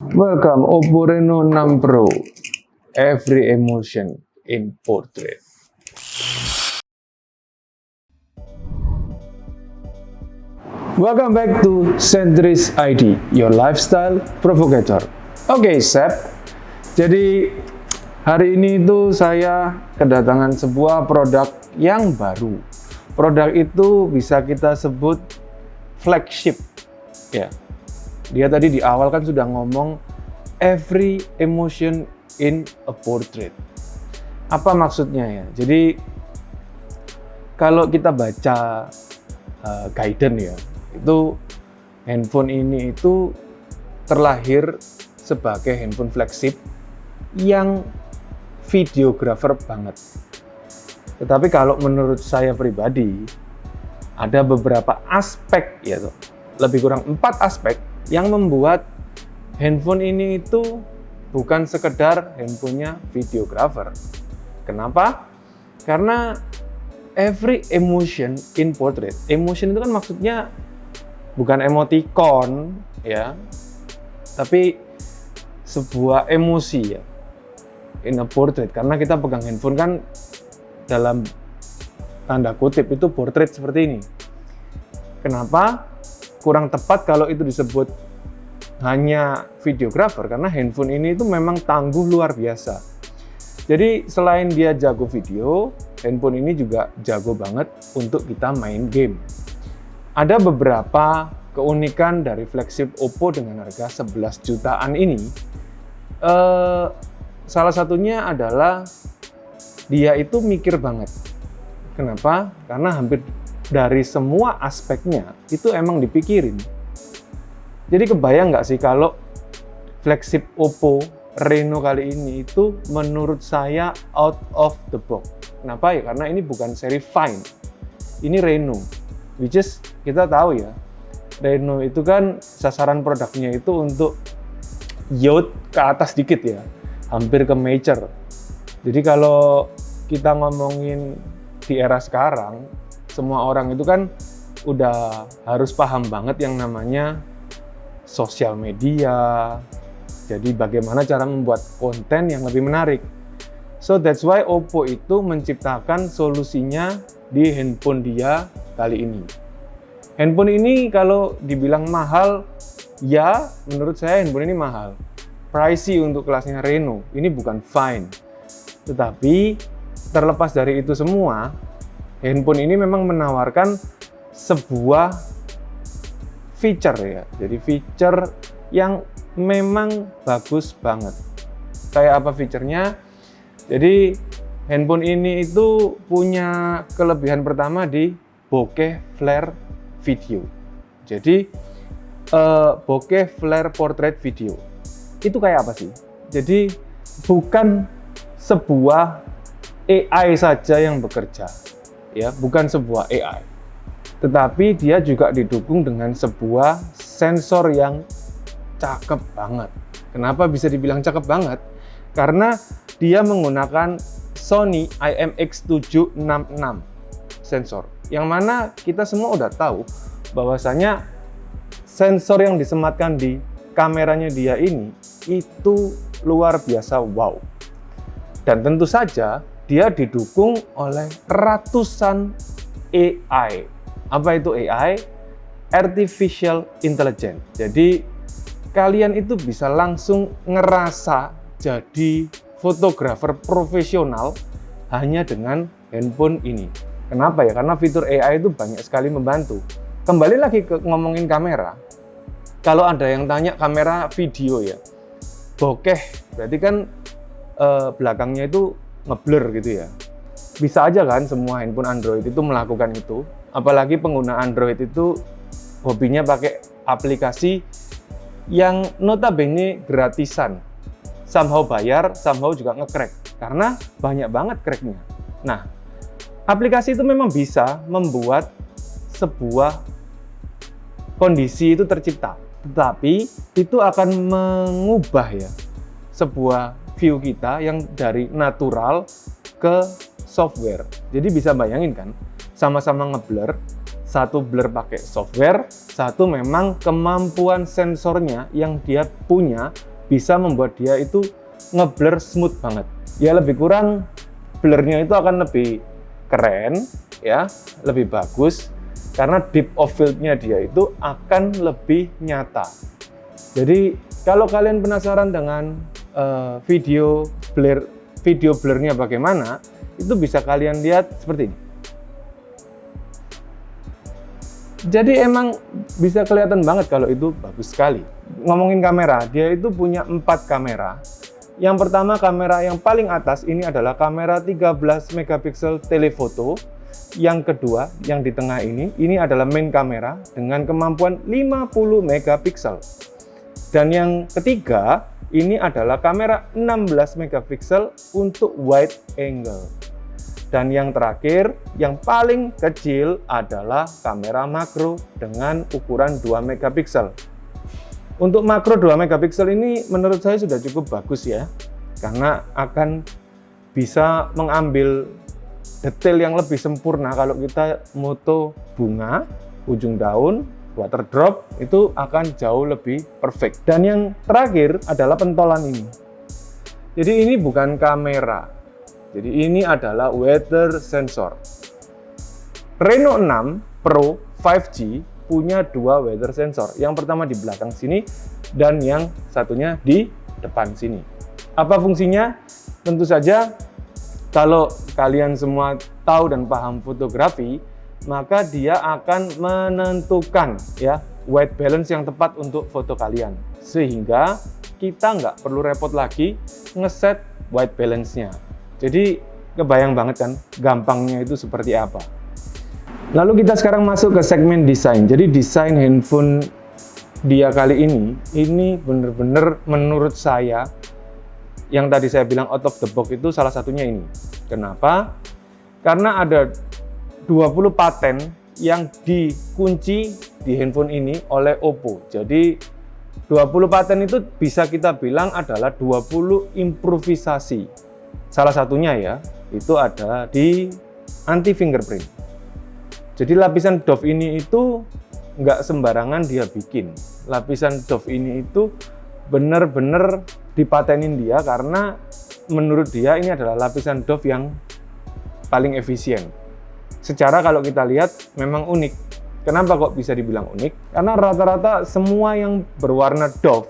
Welcome Oppo Reno 6 Pro. Every emotion in portrait. Welcome back to Centris ID, your lifestyle provocator. Oke, Sep. Jadi hari ini itu saya kedatangan sebuah produk yang baru. Produk itu bisa kita sebut flagship. Ya. Dia tadi di awal kan sudah ngomong every emotion in a portrait. Apa maksudnya ya? Jadi kalau kita baca guidance ya, itu handphone ini itu terlahir sebagai handphone flagship yang videographer banget. Tetapi kalau menurut saya pribadi ada beberapa aspek ya, lebih kurang 4 aspek yang membuat handphone ini itu bukan sekedar handphonenya videographer. Kenapa? Karena every emotion in portrait. Emotion itu kan maksudnya bukan emoticon ya, tapi sebuah emosi ya in a portrait. Karena kita pegang handphone kan dalam tanda kutip itu portrait seperti ini. Kenapa? Kurang tepat kalau itu disebut hanya videographer, karena handphone ini itu memang tangguh luar biasa. Jadi selain dia jago video, handphone ini juga jago banget untuk kita main game. Ada beberapa keunikan dari flagship Oppo dengan harga 11 jutaan ini. Salah satunya adalah dia itu mikir banget. Kenapa? Karena hampir dari semua aspeknya itu emang dipikirin. Jadi kebayang nggak sih kalau flagship Oppo Reno kali ini itu menurut saya out of the box. Kenapa ya? Karena ini bukan seri Fine, ini Reno. Which is kita tahu ya, Reno itu kan sasaran produknya itu untuk yacht ke atas dikit ya, hampir ke major. Jadi kalau kita ngomongin di era sekarang, semua orang itu kan udah harus paham banget yang namanya sosial media. Jadi bagaimana cara membuat konten yang lebih menarik. So that's why Oppo itu menciptakan solusinya di handphone dia kali ini. Handphone ini kalau dibilang mahal, ya menurut saya handphone ini mahal. Pricey untuk kelasnya Reno, ini bukan Fine. Tetapi terlepas dari itu semua, handphone ini memang menawarkan sebuah feature ya. Jadi feature yang memang bagus banget. Kayak apa feature-nya? Jadi handphone ini itu punya kelebihan pertama di bokeh flare video. Jadi bokeh flare portrait video. Itu kayak apa sih? Jadi bukan sebuah AI saja yang bekerja. Ya, bukan sebuah AI. Tetapi dia juga didukung dengan sebuah sensor yang cakep banget. Kenapa bisa dibilang cakep banget? Karena dia menggunakan Sony IMX766 sensor. Yang mana kita semua udah tahu bahwasanya sensor yang disematkan di kameranya dia ini itu luar biasa wow. Dan tentu saja dia didukung oleh ratusan AI. Apa itu AI? Artificial Intelligence. Jadi kalian itu bisa langsung ngerasa jadi fotografer profesional hanya dengan handphone ini. Kenapa ya? Karena fitur AI itu banyak sekali membantu. Kembali lagi ke ngomongin kamera. Kalau ada yang tanya kamera video ya, bokeh, berarti kan belakangnya itu ngeblur gitu ya. Bisa aja kan semua handphone Android itu melakukan itu. Apalagi pengguna Android itu hobinya pakai aplikasi yang notabene gratisan. Somehow bayar, somehow juga nge-crack. Karena banyak banget cracknya. Nah, aplikasi itu memang bisa membuat sebuah kondisi itu tercipta. Tetapi itu akan mengubah ya sebuah view kita yang dari natural ke software. Jadi bisa bayangin kan, sama-sama ngeblur, satu blur pakai software, satu memang kemampuan sensornya yang dia punya bisa membuat dia itu ngeblur smooth banget. Ya lebih kurang blurnya itu akan lebih keren ya, lebih bagus karena depth of field-nya dia itu akan lebih nyata. Jadi kalau kalian penasaran dengan video blurnya bagaimana, itu bisa kalian lihat seperti ini. Jadi emang bisa kelihatan banget kalau itu bagus sekali. Ngomongin kamera, dia itu punya 4 kamera. Yang pertama, kamera yang paling atas ini adalah kamera 13 megapiksel telefoto. Yang kedua, yang di tengah ini adalah main kamera dengan kemampuan 50 megapiksel. Dan yang ketiga, ini adalah kamera 16 megapiksel untuk wide angle. Dan yang terakhir, yang paling kecil adalah kamera makro dengan ukuran 2 megapiksel. Untuk makro 2 megapiksel ini menurut saya sudah cukup bagus ya, karena akan bisa mengambil detail yang lebih sempurna. Kalau kita moto bunga, ujung daun, water drop, itu akan jauh lebih perfect. Dan yang terakhir adalah pentolan ini. Jadi ini bukan kamera. Jadi ini adalah weather sensor. Reno 6 Pro 5G punya 2 weather sensor. Yang pertama di belakang sini dan yang satunya di depan sini. Apa fungsinya? Tentu saja kalau kalian semua tahu dan paham fotografi, maka dia akan menentukan ya white balance yang tepat untuk foto kalian. Sehingga kita nggak perlu repot lagi ngeset white balance-nya. Jadi kebayang banget kan gampangnya itu seperti apa. Lalu kita sekarang masuk ke segmen desain. Jadi desain handphone dia kali ini bener-bener menurut saya, yang tadi saya bilang out of the box itu salah satunya ini. Kenapa? Karena ada 20 paten yang dikunci di handphone ini oleh Oppo. Jadi 20 paten itu bisa kita bilang adalah 20 improvisasi. Salah satunya ya, itu ada di anti fingerprint. Jadi lapisan doff ini itu nggak sembarangan dia bikin. Lapisan doff ini itu benar-benar dipatenin dia karena menurut dia ini adalah lapisan doff yang paling efisien. Secara kalau kita lihat memang unik. Kenapa kok bisa dibilang unik? Karena rata-rata semua yang berwarna doff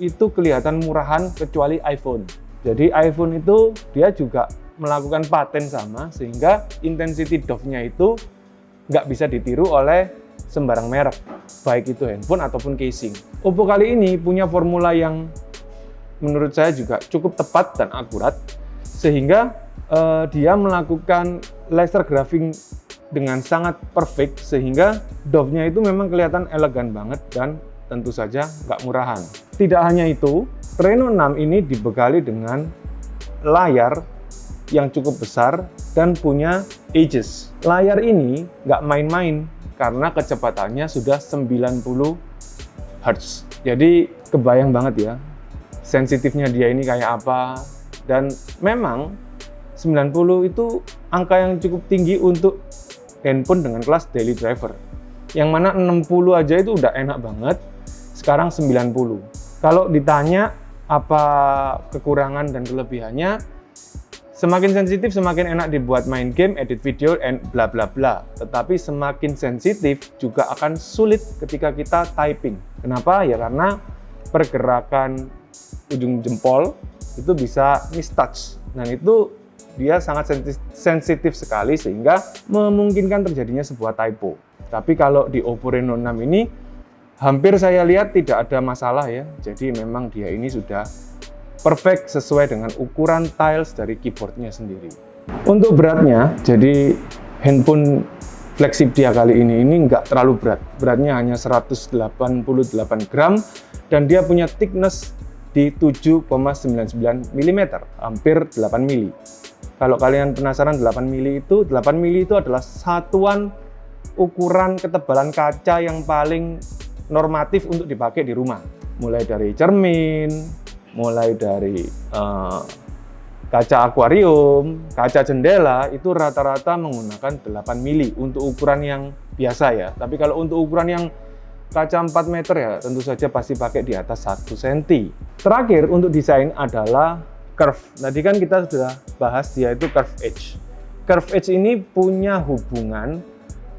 itu kelihatan murahan kecuali iPhone. Jadi iPhone itu dia juga melakukan paten sama, sehingga intensity doff-nya itu nggak bisa ditiru oleh sembarang merek, baik itu handphone ataupun casing. Oppo kali ini punya formula yang menurut saya juga cukup tepat dan akurat, sehingga dia melakukan laser graving dengan sangat perfect, sehingga doff-nya itu memang kelihatan elegan banget dan tentu saja nggak murahan. Tidak hanya itu, Reno 6 ini dibekali dengan layar yang cukup besar dan punya Aegis. Layar ini nggak main-main karena kecepatannya sudah 90 Hz. Jadi kebayang banget ya, sensitifnya dia ini kayak apa. Dan memang 90 itu angka yang cukup tinggi untuk handphone dengan kelas daily driver. Yang mana 60 aja itu udah enak banget, sekarang 90. Kalau ditanya apa kekurangan dan kelebihannya, semakin sensitif semakin enak dibuat main game, edit video, and bla bla bla. Tetapi semakin sensitif juga akan sulit ketika kita typing. Kenapa? Ya karena pergerakan ujung jempol itu bisa mistouch. Nah itu dia sangat sensitif sekali sehingga memungkinkan terjadinya sebuah typo. Tapi kalau di Oppo Reno 6 ini hampir saya lihat tidak ada masalah ya. Jadi memang dia ini sudah perfect sesuai dengan ukuran tiles dari keyboardnya sendiri. Untuk beratnya, jadi handphone flagship dia kali ini nggak terlalu berat. Beratnya hanya 188 gram dan dia punya thickness di 7,99 mm, hampir 8 mm. Kalau kalian penasaran 8 mm itu adalah satuan ukuran ketebalan kaca yang paling normatif untuk dipakai di rumah. Mulai dari cermin, mulai dari kaca akuarium, kaca jendela, itu rata-rata menggunakan 8 mili untuk ukuran yang biasa ya. Tapi kalau untuk ukuran yang kaca 4 meter ya tentu saja pasti pakai di atas 1 cm. Terakhir untuk desain adalah curve. Tadi kan kita sudah bahas dia itu curve edge. Curve edge ini punya hubungan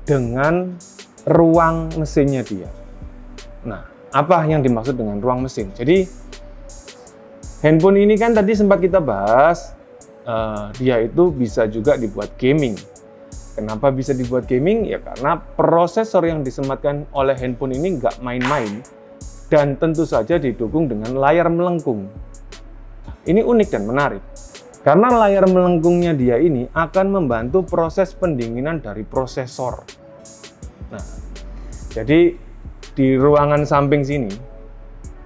dengan ruang mesinnya dia. Nah, apa yang dimaksud dengan ruang mesin? Jadi handphone ini kan tadi sempat kita bahas, dia itu bisa juga dibuat gaming. Kenapa bisa dibuat gaming? Ya karena prosesor yang disematkan oleh handphone ini nggak main-main dan tentu saja didukung dengan layar melengkung. Ini unik dan menarik. Karena layar melengkungnya dia ini akan membantu proses pendinginan dari prosesor. Nah, jadi di ruangan samping sini,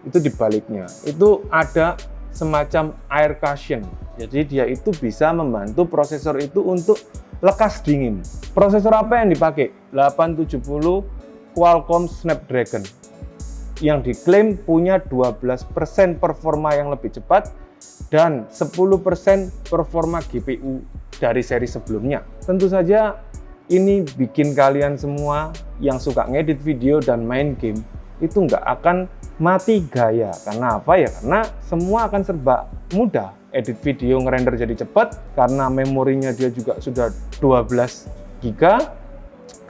itu dibaliknya, itu ada semacam air cushion. Jadi dia itu bisa membantu prosesor itu untuk lekas dingin. Prosesor apa yang dipakai? 870 Qualcomm Snapdragon yang diklaim punya 12% performa yang lebih cepat dan 10% performa GPU dari seri sebelumnya. Tentu saja ini bikin kalian semua yang suka ngedit video dan main game itu nggak akan mati gaya. Karena apa ya? Karena semua akan serba mudah. Edit video, ngerender jadi cepat, karena memorinya dia juga sudah 12 GB.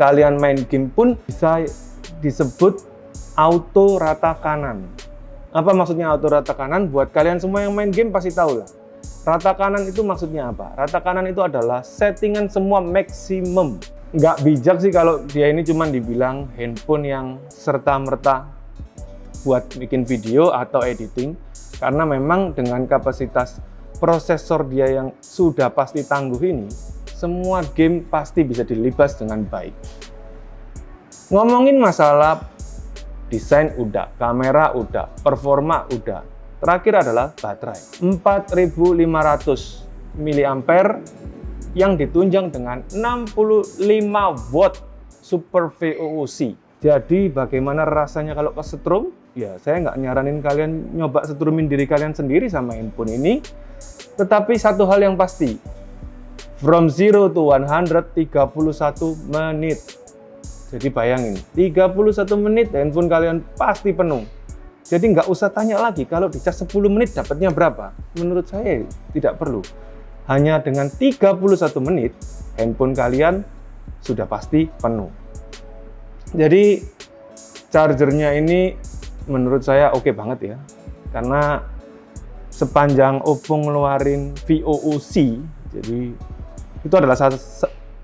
Kalian main game pun bisa disebut auto rata kanan. Apa maksudnya auto rata kanan? Buat kalian semua yang main game pasti tahu lah. Rata kanan itu maksudnya apa? Rata kanan itu adalah settingan semua maksimum. Nggak bijak sih kalau dia ini cuma dibilang handphone yang serta-merta buat bikin video atau editing. Karena memang dengan kapasitas prosesor dia yang sudah pasti tangguh ini, semua game pasti bisa dilibas dengan baik. Ngomongin masalah desain udah, kamera udah, performa udah. Terakhir adalah baterai. 4500 mAh yang ditunjang dengan 65 watt Super VOOC. Jadi bagaimana rasanya kalau kesetrum? Ya saya nggak nyaranin kalian nyoba setrumin diri kalian sendiri sama handphone ini. Tetapi satu hal yang pasti, from 0 to 100 31 menit. Jadi bayangin, 31 menit handphone kalian pasti penuh. Jadi nggak usah tanya lagi kalau dicas 10 menit dapatnya berapa. Menurut saya tidak perlu. Hanya dengan 31 menit, handphone kalian sudah pasti penuh. Jadi chargernya ini menurut saya oke banget ya. Karena sepanjang Oppo ngeluarin VOOC, jadi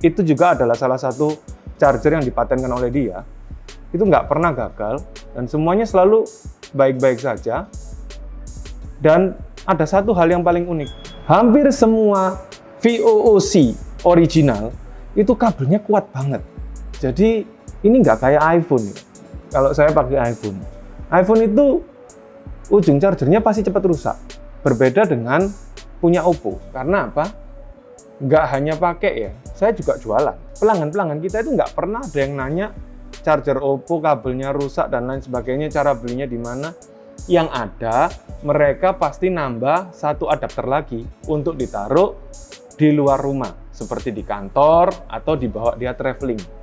itu juga adalah salah satu charger yang dipatenkan oleh dia. Itu nggak pernah gagal dan semuanya selalu baik-baik saja. Dan ada satu hal yang paling unik, hampir semua VOOC original itu kabelnya kuat banget. Jadi ini nggak kayak iPhone ya. Kalau saya pakai iPhone itu ujung chargernya pasti cepat rusak. Berbeda dengan punya Oppo. Karena apa? Nggak hanya pakai ya, saya juga jualan. Pelanggan-pelanggan kita itu nggak pernah ada yang nanya charger Oppo kabelnya rusak dan lain sebagainya, cara belinya di mana. Yang ada, mereka pasti nambah satu adapter lagi untuk ditaruh di luar rumah, seperti di kantor atau dibawa dia traveling.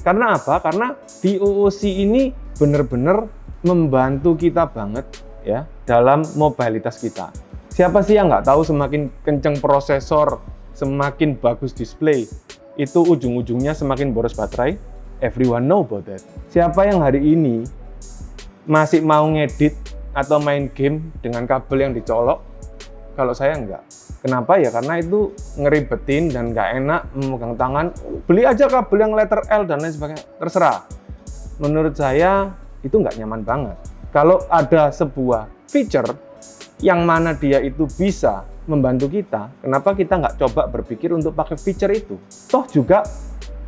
Karena apa? Karena VOOC ini benar-benar membantu kita banget ya dalam mobilitas kita. Siapa sih yang nggak tahu semakin kenceng prosesor, semakin bagus display, itu ujung-ujungnya semakin boros baterai? Everyone know about that. Siapa yang hari ini masih mau ngedit atau main game dengan kabel yang dicolok? Kalau saya enggak. Kenapa ya? Karena itu ngeribetin dan nggak enak memegang tangan. Beli aja kabel yang letter L dan lain sebagainya. Terserah. Menurut saya itu nggak nyaman banget. Kalau ada sebuah feature yang mana dia itu bisa membantu kita, kenapa kita nggak coba berpikir untuk pakai feature itu? Toh juga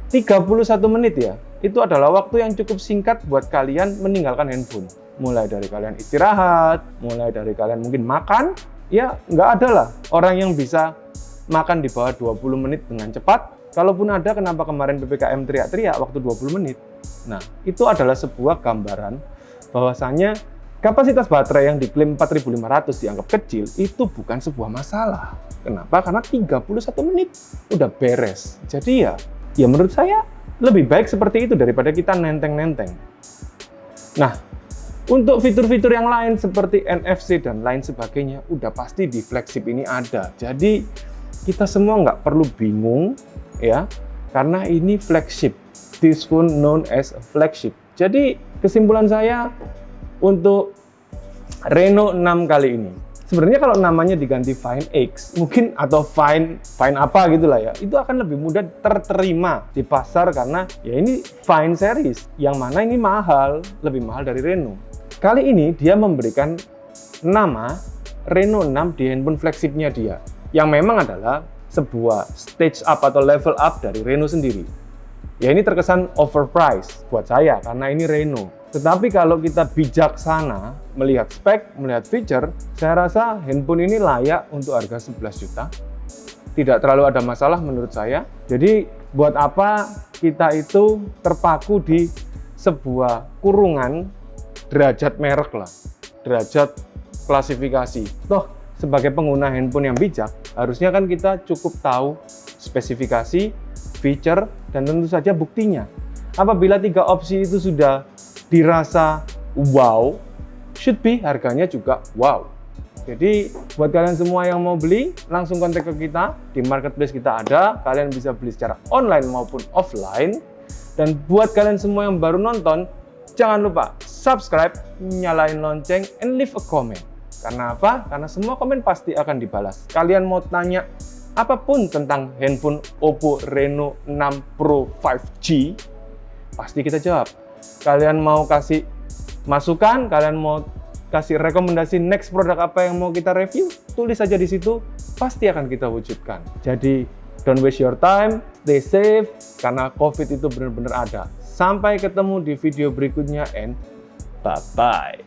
31 menit ya, itu adalah waktu yang cukup singkat buat kalian meninggalkan handphone. Mulai dari kalian istirahat, mulai dari kalian mungkin makan, ya nggak ada lah orang yang bisa makan di bawah 20 menit dengan cepat. Kalaupun ada, kenapa kemarin PPKM teriak-teriak waktu 20 menit? Nah, itu adalah sebuah gambaran bahwasanya kapasitas baterai yang diklaim 4500 dianggap kecil itu bukan sebuah masalah. Kenapa? Karena 31 menit udah beres. Jadi ya menurut saya lebih baik seperti itu daripada kita nenteng-nenteng. Nah, untuk fitur-fitur yang lain seperti NFC dan lain sebagainya, udah pasti di flagship ini ada. Jadi kita semua nggak perlu bingung ya, karena ini flagship. This phone known as a flagship. Jadi kesimpulan saya untuk Reno 6 kali ini, sebenarnya kalau namanya diganti Find X mungkin, atau Find apa gitulah ya, itu akan lebih mudah terterima di pasar karena ya ini Find series yang mana ini mahal, lebih mahal dari Reno. Kali ini dia memberikan nama Reno 6 di handphone flagshipnya dia, yang memang adalah sebuah stage up atau level up dari Reno sendiri. Ya ini terkesan overpriced buat saya karena ini Reno. Tetapi kalau kita bijaksana melihat spek, melihat feature, saya rasa handphone ini layak untuk harga 11 juta. Tidak terlalu ada masalah menurut saya. Jadi buat apa kita itu terpaku di sebuah kurungan derajat merek lah, derajat klasifikasi. Toh sebagai pengguna handphone yang bijak, harusnya kan kita cukup tahu spesifikasi, feature, dan tentu saja buktinya. Apabila 3 opsi itu sudah dirasa wow, should be harganya juga wow. Jadi buat kalian semua yang mau beli, langsung kontak ke kita, di marketplace kita ada, kalian bisa beli secara online maupun offline. Dan buat kalian semua yang baru nonton, jangan lupa subscribe, nyalain lonceng, and leave a comment. Karena apa? Karena semua komen pasti akan dibalas. Kalian mau tanya apapun tentang handphone Oppo Reno 6 Pro 5G, pasti kita jawab. Kalian mau kasih masukan, kalian mau kasih rekomendasi next produk apa yang mau kita review, tulis saja di situ, pasti akan kita wujudkan. Jadi, don't waste your time, stay safe, karena COVID itu benar-benar ada. Sampai ketemu di video berikutnya, and bye-bye.